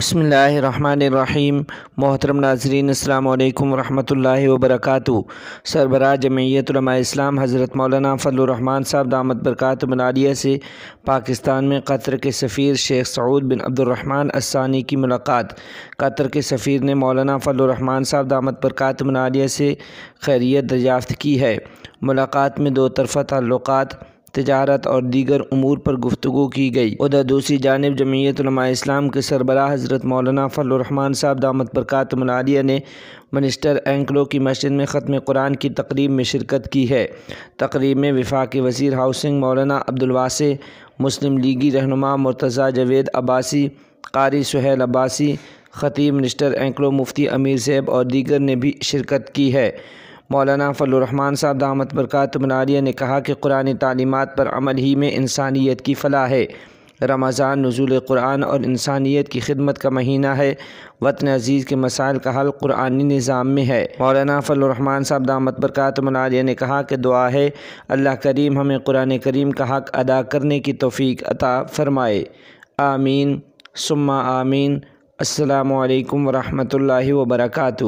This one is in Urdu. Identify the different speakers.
Speaker 1: بسم اللہ الرحمن الرحیم۔ محترم ناظرین، السلام علیکم ورحمۃ اللہ وبرکاتہ۔ سربراہ جمعیت علماء اسلام حضرت مولانا فضل الرحمان صاحب دامت برکاتہم العالیہ سے پاکستان میں قطر کے سفیر شیخ سعود بن عبد الرحمن الثانی کی ملاقات۔ قطر کے سفیر نے مولانا فضل الرحمان صاحب دامت برکاتہم العالیہ سے خیریت دریافت کی ہے۔ ملاقات میں دو طرفہ تعلقات، تجارت اور دیگر امور پر گفتگو کی گئی۔ ادھر دوسری جانب جمعیت علماء اسلام کے سربراہ حضرت مولانا فضل الرحمان صاحب دامت برکاتہم العالیہ نے منسٹر اینکلو کی مسجد میں ختم قرآن کی تقریب میں شرکت کی ہے۔ تقریب میں وفاقی وزیر ہاؤسنگ مولانا عبدالواسع، مسلم لیگی رہنما مرتضیٰ جاوید عباسی، قاری سہیل عباسی، خطیب منسٹر اینکلو مفتی امیر صاحب اور دیگر نے بھی شرکت کی ہے۔ مولانا فضل الرحمان صاحب دامت برکاتہم العالیہ نے کہا کہ قرآنی تعلیمات پر عمل ہی میں انسانیت کی فلاح ہے۔ رمضان نزول قرآن اور انسانیت کی خدمت کا مہینہ ہے۔ وطن عزیز کے مسائل کا حل قرآنی نظام میں ہے۔ مولانا فضل الرحمان صاحب دامت برکاتہم العالیہ نے کہا کہ دعا ہے اللہ کریم ہمیں قرآن کریم کا حق ادا کرنے کی توفیق عطا فرمائے۔ آمین ثم آمین۔ السلام علیکم ورحمۃ اللہ وبرکاتہ۔